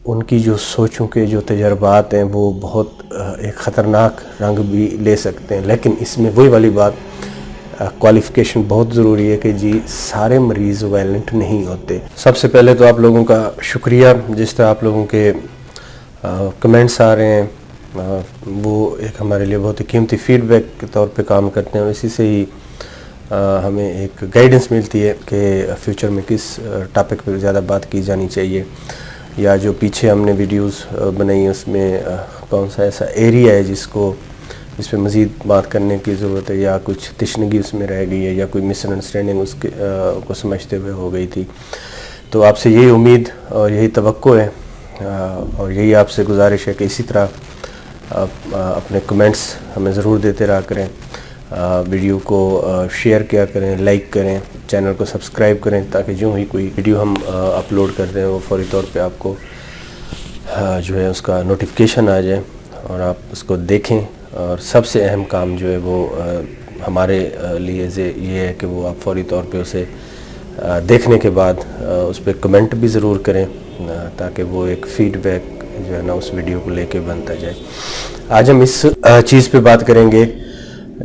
ان کی جو سوچوں کے جو تجربات ہیں وہ بہت ایک خطرناک رنگ بھی لے سکتے ہیں، لیکن اس میں وہی والی بات کوالیفیکیشن بہت ضروری ہے کہ جی سارے مریض وائلنٹ نہیں ہوتے۔ سب سے پہلے تو آپ لوگوں کا شکریہ، جس طرح آپ لوگوں کے کمنٹس آ رہے ہیں وہ ایک ہمارے لیے بہت ہی قیمتی فیڈ بیک کے طور پہ کام کرتے ہیں، اور اسی سے ہی ہمیں ایک گائیڈنس ملتی ہے کہ فیوچر میں کس ٹاپک پہ زیادہ بات کی جانی چاہیے، یا جو پیچھے ہم نے ویڈیوز بنائی اس میں کون سا ایسا ایریا ہے جس پہ مزید بات کرنے کی ضرورت ہے، یا کچھ تشنگی اس میں رہ گئی ہے، یا کوئی مس انڈرسٹینڈنگ اس کو سمجھتے ہوئے ہو گئی تھی۔ تو آپ سے یہی امید اور یہی توقع ہے، اور یہی آپ سے گزارش ہے کہ اسی طرح اپنے کمنٹس ہمیں ضرور دیتے رہا کریں، ویڈیو کو شیئر کیا کریں، لائک کریں، چینل کو سبسکرائب کریں، تاکہ جو ہی کوئی ویڈیو ہم اپلوڈ کرتے ہیں وہ فوری طور پہ آپ کو جو ہے اس کا نوٹیفیکیشن آ جائے اور آپ اس کو دیکھیں۔ اور سب سے اہم کام جو ہے وہ ہمارے لیے یہ ہے کہ وہ آپ فوری طور پہ اسے دیکھنے کے بعد اس پہ کمنٹ بھی ضرور کریں، تاکہ وہ ایک فیڈ بیک جو ہے نا اس ویڈیو کو لے کے بنتا جائے۔ آج ہم اس چیز پہ بات کریں گے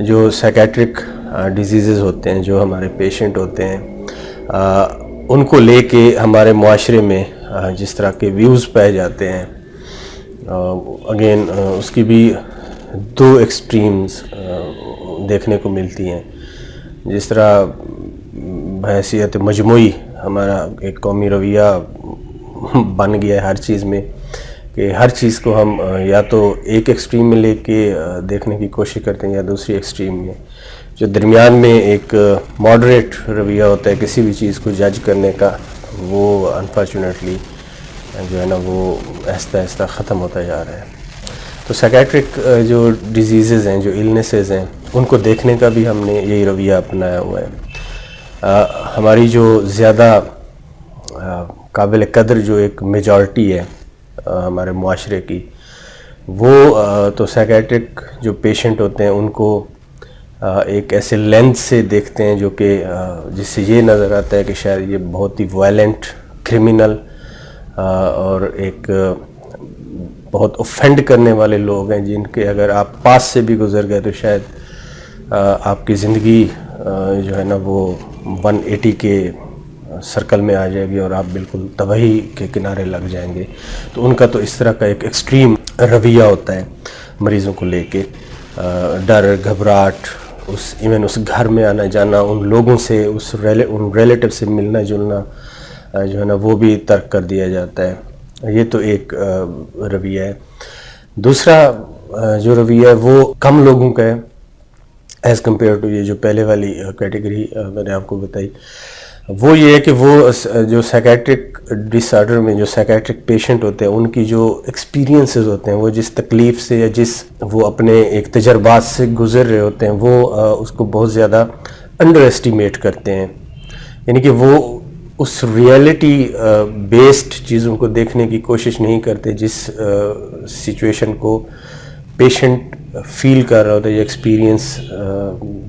جو سائیکیٹرک ڈیزیزز ہوتے ہیں، جو ہمارے پیشنٹ ہوتے ہیں، ان کو لے کے ہمارے معاشرے میں جس طرح کے ویوز پائے جاتے ہیں۔ اگین اس کی بھی دو ایکسٹریمز دیکھنے کو ملتی ہیں۔ جس طرح بحیثیت مجموعی ہمارا ایک قومی رویہ بن گیا ہے ہر چیز میں، کہ ہر چیز کو ہم یا تو ایک ایکسٹریم میں لے کے دیکھنے کی کوشش کرتے ہیں، یا دوسری ایکسٹریم میں۔ جو درمیان میں ایک ماڈریٹ رویہ ہوتا ہے کسی بھی چیز کو جج کرنے کا، وہ انفارچونیٹلی جو ہے نا وہ آہستہ آہستہ ختم ہوتا جا رہا ہے۔ تو سائیکیٹرک جو ڈیزیزز ہیں، جو النیسز ہیں، ان کو دیکھنے کا بھی ہم نے یہی رویہ اپنایا ہوا ہے۔ ہماری جو زیادہ قابل قدر جو ایک میجارٹی ہے ہمارے معاشرے کی، وہ تو سائیکیٹرک جو پیشنٹ ہوتے ہیں ان کو ایک ایسے لینس سے دیکھتے ہیں جو کہ جس سے یہ نظر آتا ہے کہ شاید یہ بہت ہی وائلنٹ کرمنل اور ایک بہت اوفینڈ کرنے والے لوگ ہیں، جن کے اگر آپ پاس سے بھی گزر گئے تو شاید آپ کی زندگی جو ہے نا وہ 180 کے سرکل میں آ جائے گی اور آپ بالکل تباہی کے کنارے لگ جائیں گے۔ تو ان کا تو اس طرح کا ایک ایکسٹریم رویہ ہوتا ہے مریضوں کو لے کے، ڈر، گھبراہٹ، ایون اس گھر میں آنا جانا، ان لوگوں سے ان ریلیٹیو سے ملنا جلنا جو ہے نا وہ بھی ترک کر دیا جاتا ہے۔ یہ تو ایک رویہ ہے۔ دوسرا جو رویہ ہے وہ کم لوگوں کا ہے ایز کمپیئر ٹو یہ جو پہلے والی کیٹیگری میں نے آپ کو بتائی۔ وہ یہ ہے کہ وہ جو سائیکیٹرک ڈس آرڈر میں جو سائیکیٹرک پیشنٹ ہوتے ہیں، ان کی جو ایکسپیرینسز ہوتے ہیں، وہ جس تکلیف سے یا جس وہ اپنے ایک تجربات سے گزر رہے ہوتے ہیں، وہ اس کو بہت زیادہ انڈر ایسٹیمیٹ کرتے ہیں۔ یعنی کہ وہ اس ریئلٹی بیسڈ چیزوں کو دیکھنے کی کوشش نہیں کرتے، جس سچویشن کو پیشنٹ فیل کر رہا ہوتا ہے یا ایکسپیرینس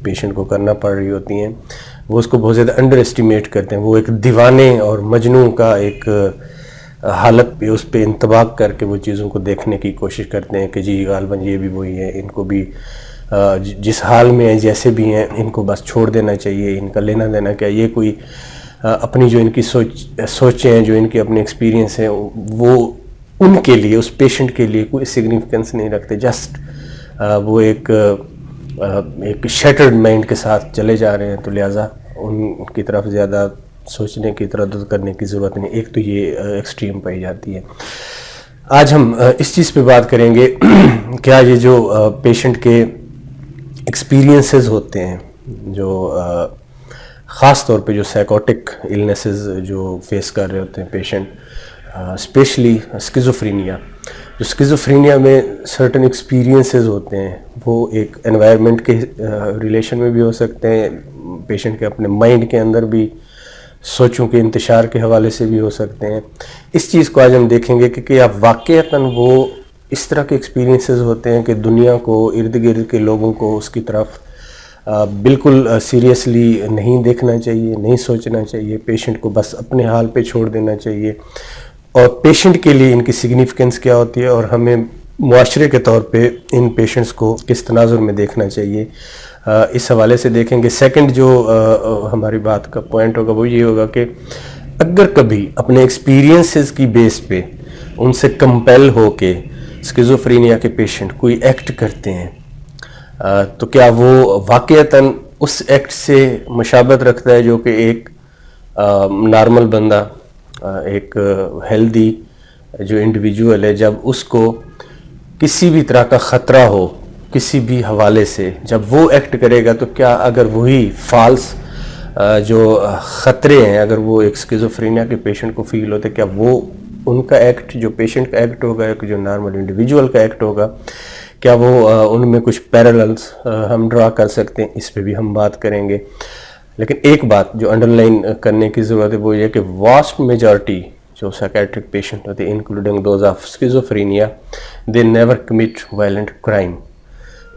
پیشنٹ کو کرنا پڑ رہی ہوتی ہیں، وہ اس کو بہت زیادہ انڈر ایسٹیمیٹ کرتے ہیں۔ وہ ایک دیوانے اور مجنوں کا ایک حالت پہ اس پہ انطباق کر کے وہ چیزوں کو دیکھنے کی کوشش کرتے ہیں کہ جی غالباً یہ بھی وہی ہے، ان کو بھی جس حال میں ہیں جیسے بھی ہیں ان کو بس چھوڑ دینا چاہیے، ان کا لینا دینا کیا۔ یہ کوئی اپنی جو ان کی سوچیں ہیں، جو ان کے اپنے ایکسپیرینس ہیں، وہ ان کے لیے، اس پیشنٹ کے لیے کوئی سگنیفیکنس نہیں رکھتے۔ جسٹ وہ ایک شیٹرڈ مائنڈ کے ساتھ چلے جا رہے ہیں، تو لہٰذا ان کی طرف زیادہ سوچنے کی، تردد کرنے کی ضرورت نہیں۔ ایک تو یہ ایکسٹریم پائی جاتی ہے۔ آج ہم اس چیز پہ بات کریں گے کیا یہ جو پیشنٹ کے ایکسپیرینسز ہوتے ہیں، جو خاص طور پہ جو سائیکوٹک النیسز جو فیس کر رہے ہوتے ہیں پیشنٹ، اسپیشلی اسکیزوفرینیا، جو اسکیزوفرینیا میں سرٹن ایکسپیرینسز ہوتے ہیں، وہ ایک انوائرمنٹ کے ریلیشن میں بھی ہو سکتے ہیں، پیشنٹ کے اپنے مائنڈ کے اندر بھی سوچوں کے انتشار کے حوالے سے بھی ہو سکتے ہیں۔ اس چیز کو آج ہم دیکھیں گے کہ کیا واقعتاً وہ اس طرح کے ایکسپیرینسز ہوتے ہیں کہ دنیا کو، ارد گرد کے لوگوں کو اس کی طرف بالکل سیریسلی نہیں دیکھنا چاہیے، نہیں سوچنا چاہیے، پیشنٹ کو بس اپنے حال پہ چھوڑ دینا چاہیے، اور پیشنٹ کے لیے ان کی سگنیفیکنس کیا ہوتی ہے اور ہمیں معاشرے کے طور پہ ان پیشنٹس کو کس تناظر میں دیکھنا چاہیے، اس حوالے سے دیکھیں گے۔ سیکنڈ جو ہماری بات کا پوائنٹ ہوگا وہ یہ ہوگا کہ اگر کبھی اپنے ایکسپیرینسز کی بیس پہ ان سے کمپیل ہو کے اسکیزوفرینیا کے پیشنٹ کوئی ایکٹ کرتے ہیں تو کیا وہ واقعتاً اس ایکٹ سے مشابہت رکھتا ہے جو کہ ایک نارمل بندہ، ایک ہیلدی جو انڈیویجول ہے، جب اس کو کسی بھی طرح کا خطرہ ہو کسی بھی حوالے سے، جب وہ ایکٹ کرے گا تو کیا اگر وہی فالس جو خطرے ہیں اگر وہ ایک اسکیزوفرینیا کے پیشنٹ کو فیل ہوتے، کیا وہ ان کا ایکٹ جو پیشنٹ کا ایکٹ ہوگا، ایک جو نارمل انڈیویجول کا ایکٹ ہوگا، کیا وہ ان میں کچھ پیراللز ہم ڈرا کر سکتے ہیں؟ اس پہ بھی ہم بات کریں گے۔ لیکن ایک بات جو انڈر لائن کرنے کی ضرورت ہے وہ یہ کہ واسٹ میجارٹی جو سائیکیٹرک پیشنٹ ہوتے ہیں including those of schizophrenia, they never commit violent crime.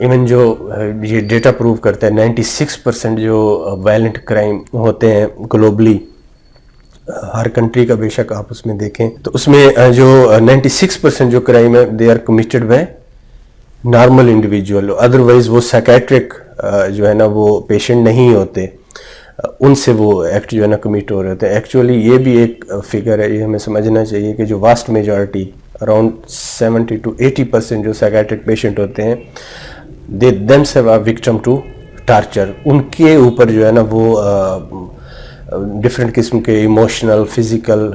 Even جو یہ ڈیٹا پروو کرتا ہے 96% جو وائلنٹ کرائم ہوتے ہیں گلوبلی، ہر کنٹری کا بے شک آپ اس میں دیکھیں تو اس میں جو 96% جو کرائم ہے they are committed by normal individual, otherwise وہ سائیکیٹرک جو ہے نا وہ پیشنٹ نہیں ہوتے، ان سے وہ ایکٹ جو ہے نا کمیٹ ہو رہے ہوتے ہیں۔ ایکچولی یہ بھی ایک فگر ہے، یہ ہمیں سمجھنا چاہیے کہ جو واسٹ میجارٹی اراؤنڈ 70 to 80% جو سائیکیٹرک پیشنٹ ہوتے ہیں they themselves are victim to torture, ان کے اوپر جو ہے نا وہ ڈفرینٹ قسم کے ایموشنل فزیکل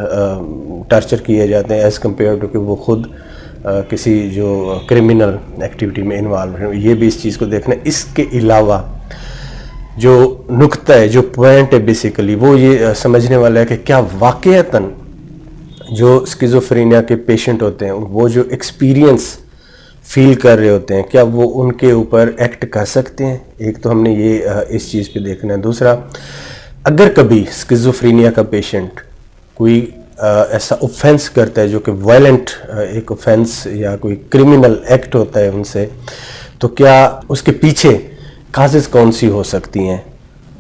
ٹارچر کیے جاتے ہیں ایز کمپیئر ٹو کہ وہ خود کسی جو کرمنل ایکٹیویٹی میں انوالو ہیں۔ یہ بھی اس چیز کو دیکھنا ہے۔ اس کے علاوہ جو نقطہ ہے، جو پوائنٹ ہے بیسیکلی وہ یہ سمجھنے والا ہے کہ کیا واقعتاً جو اسکیزوفرینیا کے پیشنٹ ہوتے ہیں وہ جو ایکسپیرینس فیل کر رہے ہوتے ہیں کیا وہ ان کے اوپر ایکٹ کر سکتے ہیں؟ ایک تو ہم نے یہ اس چیز پہ دیکھنا ہے۔ دوسرا، اگر کبھی اسکیزوفرینیا کا پیشنٹ کوئی ایسا اوفینس کرتا ہے جو کہ وائلنٹ ایک اوفینس یا کوئی کرمنل ایکٹ ہوتا ہے ان سے، تو کیا اس کے پیچھے کازز کون سی ہو سکتی ہیں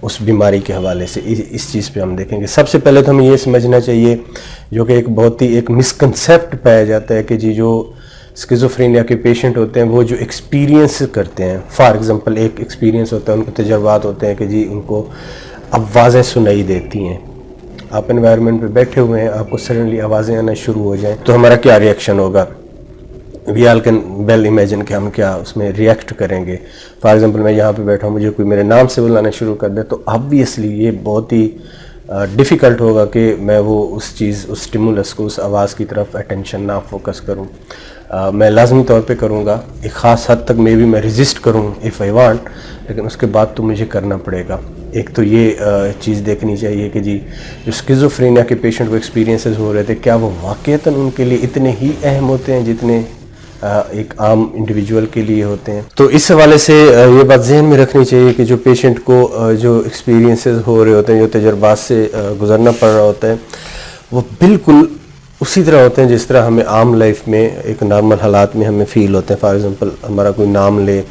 اس بیماری کے حوالے سے؟ اس چیز پہ ہم دیکھیں گے۔ سب سے پہلے تو ہمیں یہ سمجھنا چاہیے جو کہ ایک بہت ہی ایک مسکنسیپٹ پایا جاتا ہے کہ جی جو اسکیزوفرینیا کے پیشنٹ ہوتے ہیں وہ جو ایکسپیرینس کرتے ہیں، فار ایگزامپل ایک ایکسپیرینس ہوتا ہے، ان کو تجربات ہوتے ہیں کہ جی ان کو آوازیں سنائی دیتی ہیں، آپ انوائرمنٹ پہ بیٹھے ہوئے ہیں، آپ کو سڈنلی آوازیں آنا شروع ہو جائیں تو ہمارا کیا ریئیکشن ہوگا؟ وی آل کین ویل امیجن کہ ہم کیا اس میں ریئیکٹ کریں گے۔ فار ایگزامپل میں یہاں پہ بیٹھا ہوں، مجھے کوئی میرے نام سے بلانا شروع کر دے تو آبویسلی یہ بہت ہی ڈیفیکلٹ ہوگا کہ میں وہ اس چیز اس اسٹیمولس کو اس آواز کی طرف اٹینشن نہ فوکس کروں۔ میں لازمی طور پہ کروں گا، ایک خاص حد تک بھی میں ریزسٹ کروں اف آئی وانٹ، لیکن اس کے بعد تو مجھے کرنا پڑے گا۔ ایک تو یہ چیز دیکھنی چاہیے کہ جی جو اسکیزوفرینیا کے پیشنٹ کو ایکسپیرینسز ہو رہے تھے کیا وہ واقعتاً ان کے لیے اتنے ہی اہم ہوتے ہیں جتنے ایک عام انڈیویجول کے لیے ہوتے ہیں۔ تو اس حوالے سے یہ بات ذہن میں رکھنی چاہیے کہ جو پیشنٹ کو جو ایکسپیرینسز ہو رہے ہوتے ہیں، جو تجربات سے گزرنا پڑ رہا ہوتا ہے، وہ بالکل اسی طرح ہوتے ہیں جس طرح ہمیں عام لائف میں ایک نارمل حالات میں ہمیں فیل ہوتے ہیں۔ فار ایگزامپل ہمارا کوئی نام لے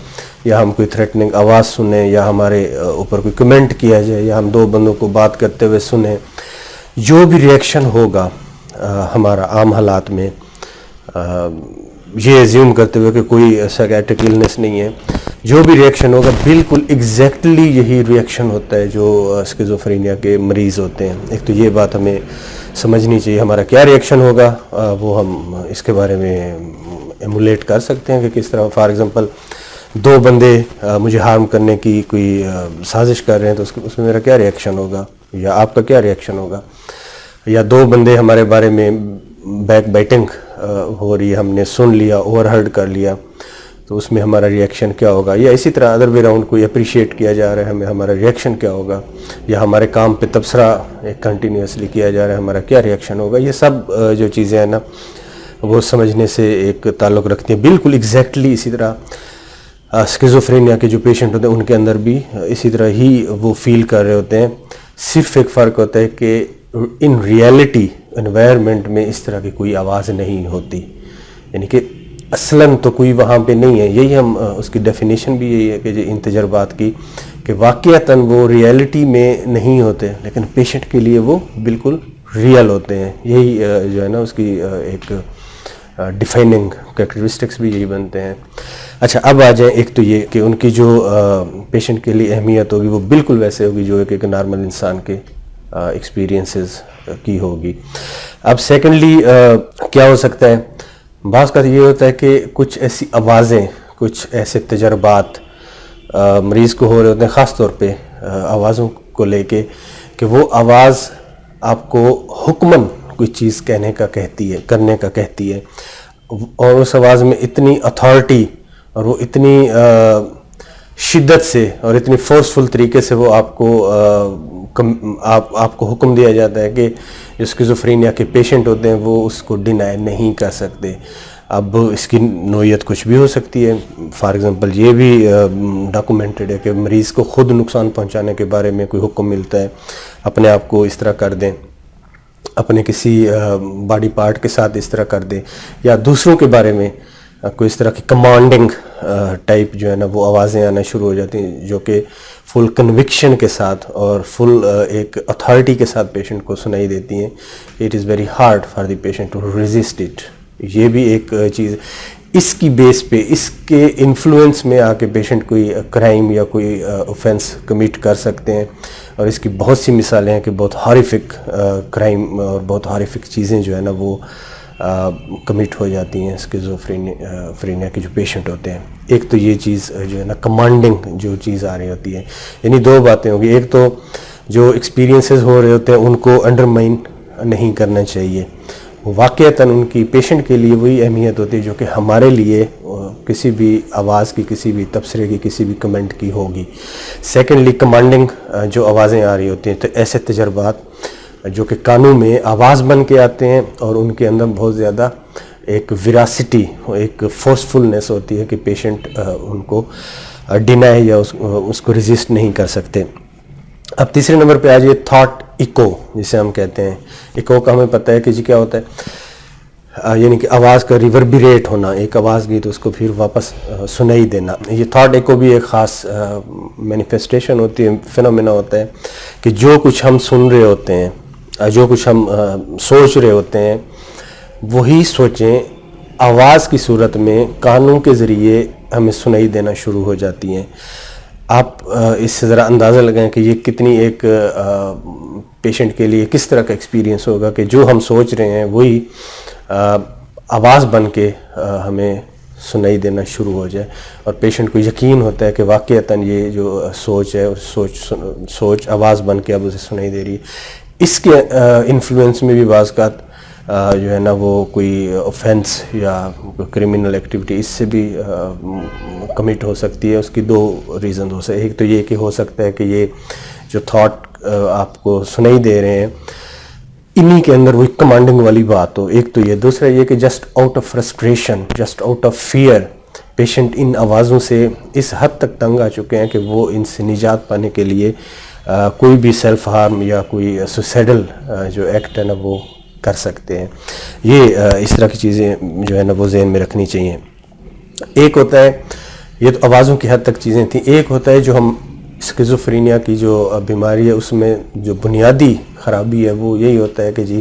یا ہم کوئی تھریٹننگ آواز سنیں یا ہمارے اوپر کوئی کمنٹ کیا جائے یا ہم دو بندوں کو بات کرتے ہوئے سنیں، جو بھی ریئیکشن ہوگا ہمارا عام حالات میں، یہ ایزیوم کرتے ہوئے کہ کوئی سائیکیٹرک النس نہیں ہے، جو بھی ریئیکشن ہوگا بالکل ایگزیکٹلی یہی ریئیکشن ہوتا ہے جو اسکیزوفرینیا کے مریض ہوتے ہیں۔ ایک تو یہ بات ہمیں سمجھنی چاہیے، ہمارا کیا ریئیکشن ہوگا وہ ہم اس کے بارے میں ایمولیٹ کر سکتے ہیں کہ کس طرح۔ فار ایگزامپل دو بندے مجھے ہارم کرنے کی کوئی سازش کر رہے ہیں تو اس میں میرا کیا ریئیکشن ہوگا یا آپ کا کیا ریئیکشن ہوگا؟ یا دو بندے ہمارے بارے میں بیک بائٹنگ ہو رہی ہے، ہم نے سن لیا، اوور ہرڈ کر لیا، تو اس میں ہمارا ریئیکشن کیا ہوگا؟ یا اسی طرح ادر وے راؤنڈ کوئی اپریشیٹ کیا جا رہا ہے، ہمارا ریئیکشن کیا ہوگا؟ یا ہمارے کام پہ تبصرہ کنٹینیوسلی کیا جا رہا ہے، ہمارا کیا ریئیکشن ہوگا؟ یہ سب جو چیزیں ہیں نا وہ سمجھنے سے ایک تعلق رکھتی ہیں۔ بالکل ایگزیکٹلی اسی طرح اسکیزوفرینیا کے جو پیشنٹ ہوتے ہیں ان کے اندر بھی اسی طرح ہی وہ فیل کر رہے ہوتے ہیں، صرف ایک فرق ہوتا ہے کہ ان ریئلٹی انوائرمنٹ میں اس طرح کی کوئی آواز نہیں ہوتی، یعنی کہ اصلاً تو کوئی وہاں پہ نہیں ہے۔ یہی ہم اس کی ڈیفینیشن بھی یہی ہے کہ ان تجربات کی کہ واقعتاً وہ ریئلٹی میں نہیں ہوتے لیکن پیشنٹ کے لیے وہ بالکل ریئل ہوتے ہیں. یہی جو ہے نا اس کی ایک ڈیفائننگ کریکٹرسٹکس بھی یہی بنتے ہیں. اچھا اب آ جائیں ایک تو یہ کہ ان کی جو پیشنٹ کے لیے اہمیت ہوگی وہ بالکل ویسے ہوگی جو ایک نارمل انسان کے ایکسپیرینسز کی ہوگی. اب سیکنڈلی کیا ہو سکتا ہے, بعض کا یہ ہوتا ہے کہ کچھ ایسی آوازیں, کچھ ایسے تجربات مریض کو ہو رہے ہوتے ہیں, خاص طور پہ آوازوں کو لے کے, کہ وہ آواز آپ کو حکماً کوئی چیز کہنے کا کہتی ہے, کرنے کا کہتی ہے, اور اس آواز میں اتنی اتھارٹی اور وہ اتنی شدت سے اور اتنی فورسفل طریقے سے وہ آپ کو حکم دیا جاتا ہے کہ جو اسکیزوفرینیا کے پیشنٹ ہوتے ہیں وہ اس کو ڈینائی نہیں کر سکتے. اب اس کی نوعیت کچھ بھی ہو سکتی ہے. فار ایگزامپل یہ بھی ڈاکومنٹڈ ہے کہ مریض کو خود نقصان پہنچانے کے بارے میں کوئی حکم ملتا ہے, اپنے آپ کو اس طرح کر دیں, اپنے کسی باڈی پارٹ کے ساتھ اس طرح کر دیں, یا دوسروں کے بارے میں کوئی اس طرح کی کمانڈنگ ٹائپ جو ہے نا وہ آوازیں آنا شروع ہو جاتی ہیں, جو کہ فل کنوکشن کے ساتھ اور فل ایک اتھارٹی کے ساتھ پیشنٹ کو سنائی دیتی ہیں. It is very hard for the patient to resist it. یہ بھی ایک چیز, اس کی بیس پہ, اس کے انفلوئنس میں آ کے پیشنٹ کوئی کرائم یا کوئی اوفینس کمٹ کر سکتے ہیں, اور اس کی بہت سی مثالیں ہیں کہ بہت ہارفک کرائم اور بہت ہارفک چیزیں جو ہے نا وہ کمٹ ہو جاتی ہیں اسکیزوفرینیا کے جو پیشنٹ ہوتے ہیں. ایک تو یہ چیز جو ہے نا کمانڈنگ جو چیز آ رہی ہوتی ہے, یعنی دو باتیں ہوگی. ایک تو جو ایکسپیرینسز ہو رہے ہوتے ہیں ان کو انڈرمائن نہیں کرنا چاہیے, واقعتاً ان کی پیشنٹ کے لیے وہی اہمیت ہوتی ہے جو کہ ہمارے لیے کسی بھی آواز کی, کسی بھی تبصرے کی, کسی بھی کمنٹ کی ہوگی. سیکنڈلی کمانڈنگ جو آوازیں آ رہی ہوتی ہیں, تو ایسے تجربات جو کہ کانوں میں آواز بن کے آتے ہیں اور ان کے اندر بہت زیادہ ایک ویراسٹی, ایک فورسفلنس ہوتی ہے کہ پیشنٹ ان کو ڈینائی یا اس کو ریزسٹ نہیں کر سکتے. اب تیسرے نمبر پہ آ جائے تھاٹ ایکو, جسے ہم کہتے ہیں. ایکو کا ہمیں پتہ ہے کہ جی کیا ہوتا ہے, یعنی کہ آواز کا ریوربریٹ ہونا, ایک آواز گئی تو اس کو پھر واپس سنائی دینا. یہ تھاٹ ایکو بھی ایک خاص مینیفیسٹیشن ہوتی ہے, فینومینا ہوتا ہے کہ جو کچھ ہم سن رہے ہوتے ہیں, جو کچھ ہم سوچ رہے ہوتے ہیں, وہی سوچیں آواز کی صورت میں کانوں کے ذریعے ہمیں سنائی دینا شروع ہو جاتی ہیں. آپ اس سے ذرا اندازہ لگائیں کہ یہ کتنی ایک پیشنٹ کے لیے کس طرح کا ایکسپیرینس ہوگا کہ جو ہم سوچ رہے ہیں وہی آواز بن کے ہمیں سنائی دینا شروع ہو جائے, اور پیشنٹ کو یقین ہوتا ہے کہ واقعتاً یہ جو سوچ ہے سوچ آواز بن کے اب اسے سنائی دے رہی ہے. اس کے انفلوئنس میں بھی بعض کا جو ہے نا وہ کوئی اوفینس یا کرمنل ایکٹیویٹی اس سے بھی کمٹ ہو سکتی ہے. اس کی دو ریزن ہو سکتے ہیں. ایک تو یہ کہ ہو سکتا ہے کہ یہ جو تھاٹ آپ کو سنائی دے رہے ہیں انہی کے اندر وہ کمانڈنگ والی بات ہو, ایک تو یہ. دوسرا یہ کہ just out of frustration, just out of fear, patient ان آوازوں سے اس حد تک تنگ آ چکے ہیں کہ وہ ان سے نجات پانے کے لیے کوئی بھی سیلف ہارم یا کوئی سوسائڈل جو ایکٹ ہے نا وہ کر سکتے ہیں. یہ اس طرح کی چیزیں جو ہے نا وہ ذہن میں رکھنی چاہیے. ایک ہوتا ہے, یہ تو آوازوں کی حد تک چیزیں تھیں. ایک ہوتا ہے جو ہم اسکیزوفرینیا کی جو بیماری ہے اس میں جو بنیادی خرابی ہے وہ یہی ہوتا ہے کہ جی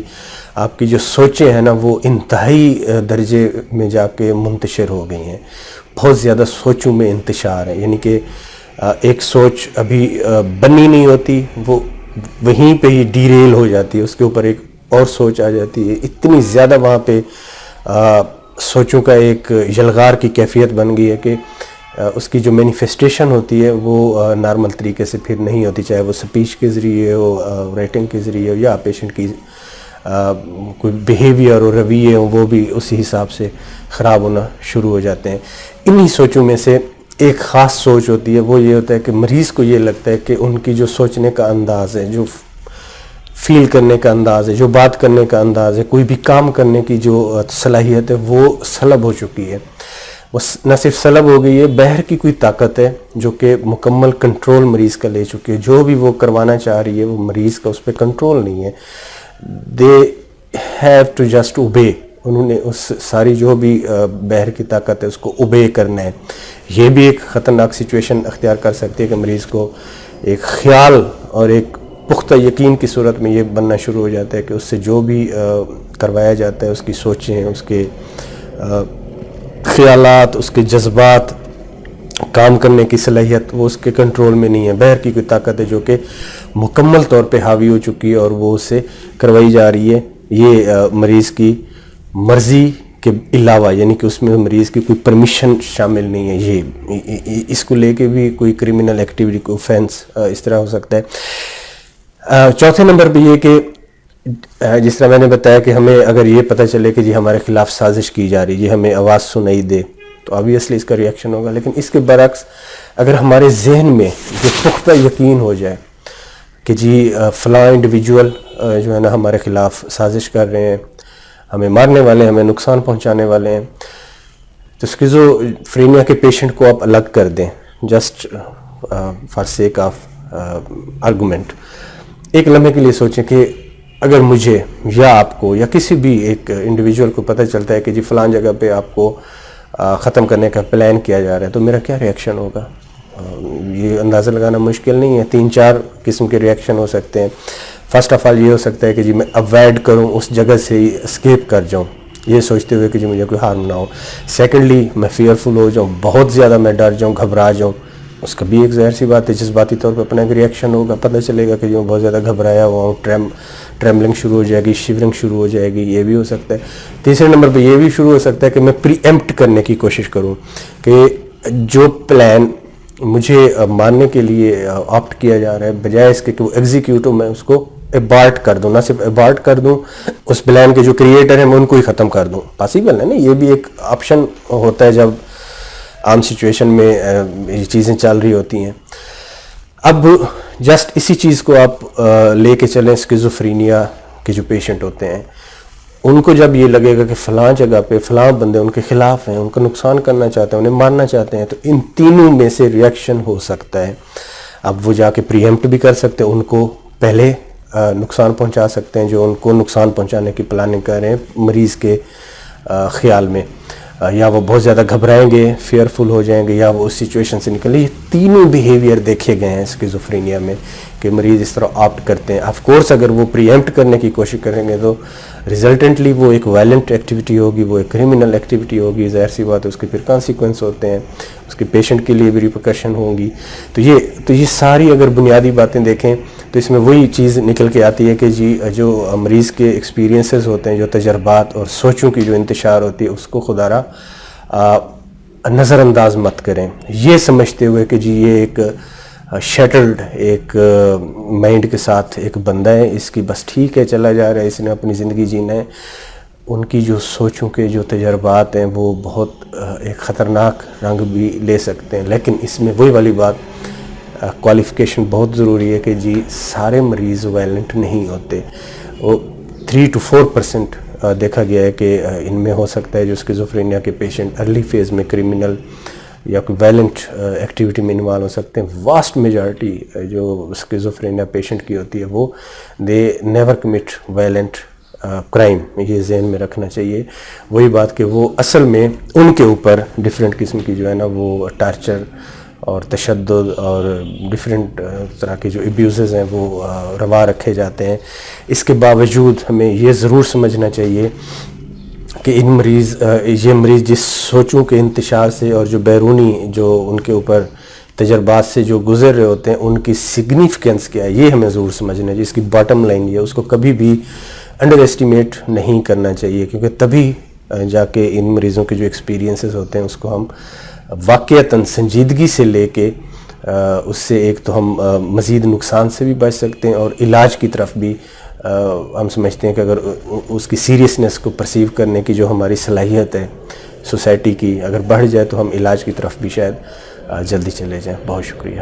آپ کی جو سوچیں ہیں نا وہ انتہائی درجے میں جا کے منتشر ہو گئی ہیں. بہت زیادہ سوچوں میں انتشار ہے, یعنی کہ ایک سوچ ابھی بنی نہیں ہوتی, وہ وہیں پہ ہی ڈیریل ہو جاتی ہے, اس کے اوپر ایک اور سوچ آ جاتی ہے. اتنی زیادہ وہاں پہ سوچوں کا ایک یلغار کی کیفیت بن گئی ہے کہ اس کی جو مینیفیسٹیشن ہوتی ہے وہ نارمل طریقے سے پھر نہیں ہوتی, چاہے وہ سپیچ کے ذریعے ہو, رائٹنگ کے ذریعے ہو, یا پیشنٹ کی کوئی بیہیویئر اور رویے ہوں وہ بھی اسی حساب سے خراب ہونا شروع ہو جاتے ہیں. انہی سوچوں میں سے ایک خاص سوچ ہوتی ہے, وہ یہ ہوتا ہے کہ مریض کو یہ لگتا ہے کہ ان کی جو سوچنے کا انداز ہے, جو فیل کرنے کا انداز ہے, جو بات کرنے کا انداز ہے, کوئی بھی کام کرنے کی جو صلاحیت ہے وہ سلب ہو چکی ہے. وہ نہ صرف سلب ہو گئی ہے, باہر کی کوئی طاقت ہے جو کہ مکمل کنٹرول مریض کا لے چکی ہے. جو بھی وہ کروانا چاہ رہی ہے وہ مریض کا اس پہ کنٹرول نہیں ہے. They have to just obey, انہوں نے اس ساری جو بھی باہر کی طاقت ہے اس کو اوبے کرنا ہے. یہ بھی ایک خطرناک سچویشن اختیار کر سکتی ہے کہ مریض کو ایک خیال اور ایک پختہ یقین کی صورت میں یہ بننا شروع ہو جاتا ہے کہ اس سے جو بھی کروایا جاتا ہے، اس کی سوچیں، اس کے خیالات، اس کے جذبات، کام کرنے کی صلاحیت، وہ اس کے کنٹرول میں نہیں ہے. باہر کی کوئی طاقت ہے جو کہ مکمل طور پہ حاوی ہو چکی ہے اور وہ اسے کروائی جا رہی ہے. یہ مریض کی مرضی کے علاوہ، یعنی کہ اس میں مریض کی کوئی پرمیشن شامل نہیں ہے. یہ اس کو لے کے بھی کوئی کرمنل ایکٹیویٹی، کوئی offense اس طرح ہو سکتا ہے. چوتھے نمبر پہ یہ کہ جس طرح میں نے بتایا کہ ہمیں اگر یہ پتہ چلے کہ جی ہمارے خلاف سازش کی جا رہی ہے، ہمیں آواز سنائی دے، تو آبویسلی اس کا ریئیکشن ہوگا. لیکن اس کے برعکس اگر ہمارے ذہن میں جو پختہ یقین ہو جائے کہ جی فلاں انڈیویجول جو ہے نا ہمارے خلاف سازش کر رہے ہیں، ہمیں مارنے والے ہیں، ہمیں نقصان پہنچانے والے ہیں، تو اسکیزوفرینیا کے پیشنٹ کو آپ الگ کر دیں just for sake of argument. ایک لمحے کے لیے سوچیں کہ اگر مجھے یا آپ کو یا کسی بھی ایک انڈیویجول کو پتہ چلتا ہے کہ جی فلان جگہ پہ آپ کو ختم کرنے کا پلان کیا جا رہا ہے، تو میرا کیا ریئیکشن ہوگا؟ یہ اندازہ لگانا مشکل نہیں ہے. 3-4 قسم کے ریئیکشن ہو سکتے ہیں. فرسٹ آف آل یہ ہو سکتا ہے کہ جی میں اوائڈ کروں، اس جگہ سے ہی اسکیپ کر جاؤں، یہ سوچتے ہوئے کہ جی مجھے کوئی ہارم نہ ہو. سیکنڈلی میں فیئرفل ہو جاؤں، بہت زیادہ میں ڈر جاؤں، گھبرا جاؤں. اس کا بھی ایک ظاہر سی بات ہے، جذباتی طور پہ اپنا ایک ریئیکشن ہوگا. پتہ چلے گا کہ جو بہت زیادہ گھبرایا ہوا ہوں، ٹریملنگ شروع ہو جائے گی، شیورنگ شروع ہو جائے گی، یہ بھی ہو سکتا ہے. تیسرے نمبر پہ یہ بھی شروع ہو سکتا ہے کہ میں پری ایمپٹ کرنے کی کوشش کروں کہ جو پلان مجھے ماننے کے لیے آپٹ کیا جا رہا ہے، بجائے اس کے کہ وہ ایگزیکیوٹ ہو، میں اس کو ابارٹ کر دوں. نہ صرف ابارٹ کر دوں، اس پلان کے جو کریٹر ہیں میں ان کو ہی ختم کر دوں. پاسبل ہے نا، یہ بھی ایک آپشن ہوتا ہے جب عام سچویشن میں یہ چیزیں چل رہی ہوتی ہیں. اب جسٹ اسی چیز کو آپ لے کے چلیں اسکیزوفرینیا کے جو پیشنٹ ہوتے ہیں، ان کو جب یہ لگے گا کہ فلاں جگہ پہ فلاں بندے ان کے خلاف ہیں، ان کا نقصان کرنا چاہتے ہیں، انہیں مارنا چاہتے ہیں، تو ان تینوں میں سے ریئیکشن ہو سکتا ہے. اب وہ جا کے پری ایمپٹ بھی کر سکتے ہیں، ان کو پہلے نقصان پہنچا سکتے ہیں جو ان کو نقصان پہنچانے کی پلاننگ کر رہے ہیں مریض کے خیال میں، یا وہ بہت زیادہ گھبرائیں گے، فیئرفل ہو جائیں گے، یا وہ اس سچویشن سے نکلیں. یہ تینوں بیہیویئر دیکھے گئے ہیں اسکیزوفرینیا میں کہ مریض اس طرح آپٹ کرتے ہیں. آف کورس اگر وہ پری ایمپٹ کرنے کی کوشش کریں گے تو ریزلٹنٹلی وہ ایک وائلنٹ ایکٹیویٹی ہوگی، وہ ایک کرمنل ایکٹیویٹی ہوگی. ظاہر سی بات ہے، اس کے پھر کانسیکوینس ہوتے ہیں، اس کے پیشنٹ کے لیے بھی ریپرکشن ہوں گی. تو یہ ساری اگر بنیادی باتیں دیکھیں تو اس میں وہی چیز نکل کے آتی ہے کہ جی جو مریض کے ایکسپیرینسز ہوتے ہیں، جو تجربات اور سوچوں کی جو انتشار ہوتی ہے، اس کو خدا را نظر انداز مت کریں، یہ سمجھتے ہوئے کہ جی یہ ایک شیٹلڈ ایک مائنڈ کے ساتھ ایک بندہ ہے، اس کی بس ٹھیک ہے، چلا جا رہا ہے، اس نے اپنی زندگی جینا ہے. ان کی جو سوچوں کے جو تجربات ہیں وہ بہت ایک خطرناک رنگ بھی لے سکتے ہیں. لیکن اس میں وہی والی بات، کوالیفیکیشن بہت ضروری ہے کہ جی سارے مریض وائلنٹ نہیں ہوتے. وہ 3 to 4% دیکھا گیا ہے کہ ان میں ہو سکتا ہے جو اسکیزوفرینیا کے پیشنٹ ارلی فیز میں کرمنل یا کوئی وائلنٹ ایکٹیویٹی میں انوالو ہو سکتے ہیں. واسٹ میجارٹی جو اسکیزوفرینیا پیشنٹ کی ہوتی ہے وہ they never commit violent crime. یہ ذہن میں رکھنا چاہیے. وہی بات کہ وہ اصل میں ان کے اوپر ڈفرینٹ قسم کی جو ہے نا وہ ٹارچر اور تشدد اور ڈفرینٹ طرح کے جو ایبیوزز ہیں وہ روا رکھے جاتے ہیں. اس کے باوجود ہمیں یہ ضرور سمجھنا چاہیے کہ یہ مریض جس سوچوں کے انتشار سے اور جو بیرونی جو ان کے اوپر تجربات سے جو گزر رہے ہوتے ہیں، ان کی سگنیفیکنس کیا ہے، یہ ہمیں ضرور سمجھنا ہے. جس کی باٹم لائن یہ ہے، اس کو کبھی بھی انڈر ایسٹیمیٹ نہیں کرنا چاہیے، کیونکہ تبھی جا کے ان مریضوں کے جو ایکسپیرینسز ہوتے ہیں اس کو ہم واقعتاً سنجیدگی سے لے کے اس سے ایک تو ہم مزید نقصان سے بھی بچ سکتے ہیں، اور علاج کی طرف بھی ہم سمجھتے ہیں کہ اگر اس کی سیریسنس کو پرسیو کرنے کی جو ہماری صلاحیت ہے سوسائٹی کی اگر بڑھ جائے تو ہم علاج کی طرف بھی شاید جلدی چلے جائیں. بہت شکریہ.